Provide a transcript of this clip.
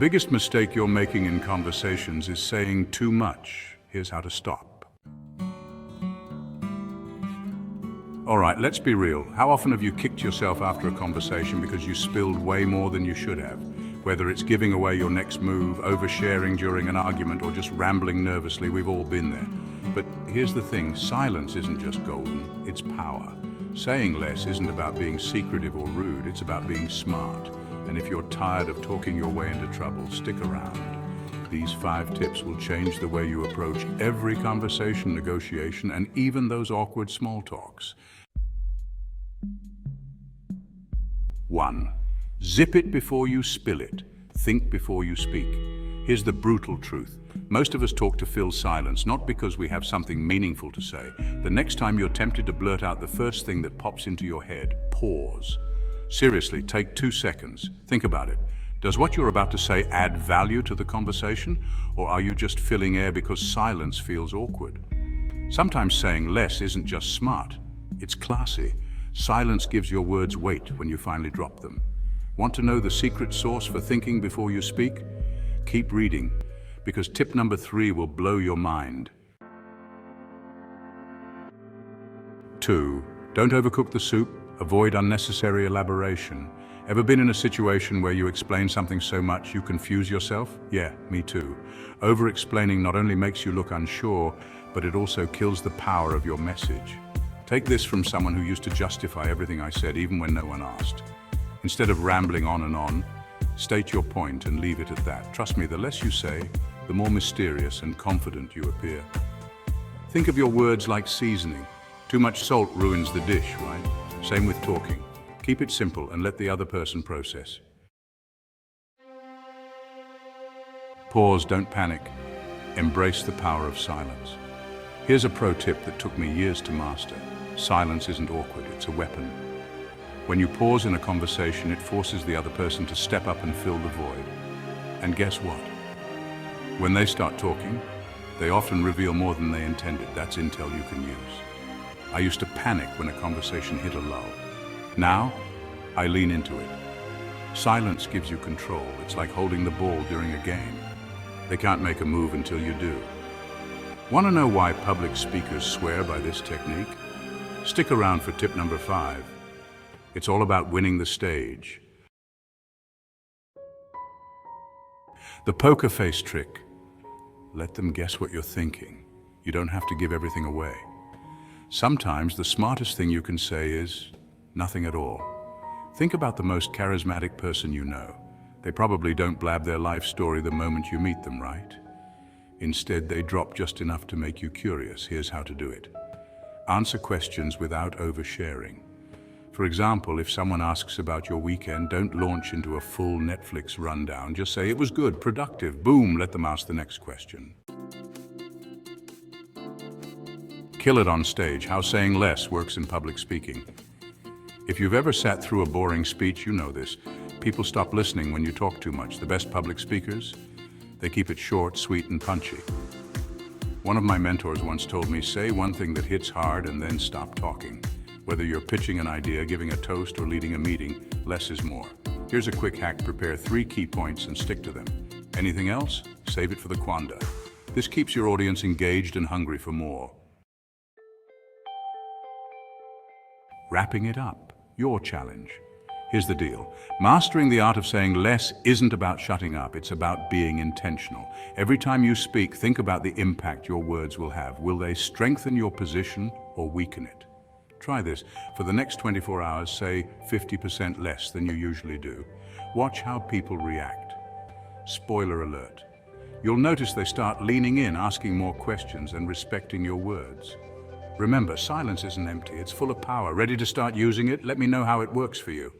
Biggest mistake you're making in conversations is saying too much. Here's how to stop. All right, let's be real. How often have you kicked yourself after a conversation because you spilled way more than you should have? Whether it's giving away your next move, oversharing during an argument, or just rambling nervously, we've all been there. But here's the thing, silence isn't just golden, it's power. Saying less isn't about being secretive or rude, it's about being smart. And if you're tired of talking your way into trouble, stick around. These 5 tips will change the way you approach every conversation, negotiation, and even those awkward small talks. 1. Zip it before you spill it. Think before you speak. Here's the brutal truth. Most of us talk to fill silence, not because we have something meaningful to say. The next time you're tempted to blurt out the first thing that pops into your head, pause. Seriously, take 2 seconds. Think about it. Does what you're about to say add value to the conversation, or are you just filling air because silence feels awkward? Sometimes saying less isn't just smart, it's classy. Silence gives your words weight when you finally drop them. Want to know the secret sauce for thinking before you speak? Keep reading, because tip number 3 will blow your mind. 2. Don't overcook the soup. Avoid unnecessary elaboration. Ever been in a situation where you explain something so much you confuse yourself? Yeah, me too. Over-explaining not only makes you look unsure, but it also kills the power of your message. Take this from someone who used to justify everything I said, even when no one asked. Instead of rambling on and on, state your point and leave it at that. Trust me, the less you say, the more mysterious and confident you appear. Think of your words like seasoning. Too much salt ruins the dish, right? Same with talking. Keep it simple and let the other person process. Pause, don't panic. Embrace the power of silence. Here's a pro tip that took me years to master. Silence isn't awkward, it's a weapon. When you pause in a conversation, it forces the other person to step up and fill the void. And guess what? When they start talking, they often reveal more than they intended. That's intel you can use. I used to panic when a conversation hit a lull. Now, I lean into it. Silence gives you control. It's like holding the ball during a game. They can't make a move until you do. Want to know why public speakers swear by this technique? Stick around for tip number 5. It's all about winning the stage. The poker face trick. Let them guess what you're thinking. You don't have to give everything away. Sometimes the smartest thing you can say is nothing at all. Think about the most charismatic person you know. They probably don't blab their life story the moment you meet them, right? Instead, they drop just enough to make you curious. Here's how to do it. Answer questions without oversharing. For example, if someone asks about your weekend, don't launch into a full Netflix rundown. Just say, it was good, productive, boom, let them ask the next question. Kill it on stage, how saying less works in public speaking. If you've ever sat through a boring speech, you know this. People stop listening when you talk too much. The best public speakers, they keep it short, sweet, and punchy. One of my mentors once told me, say one thing that hits hard and then stop talking. Whether you're pitching an idea, giving a toast, or leading a meeting, less is more. Here's a quick hack. Prepare 3 key points and stick to them. Anything else? Save it for the quanda. This keeps your audience engaged and hungry for more. Wrapping it up, your challenge. Here's the deal. Mastering the art of saying less isn't about shutting up, it's about being intentional. Every time you speak, think about the impact your words will have. Will they strengthen your position or weaken it? Try this. For the next 24 hours, say 50% less than you usually do. Watch how people react. Spoiler alert. You'll notice they start leaning in, asking more questions, and respecting your words. Remember, silence isn't empty, it's full of power. Ready to start using it? Let me know how it works for you.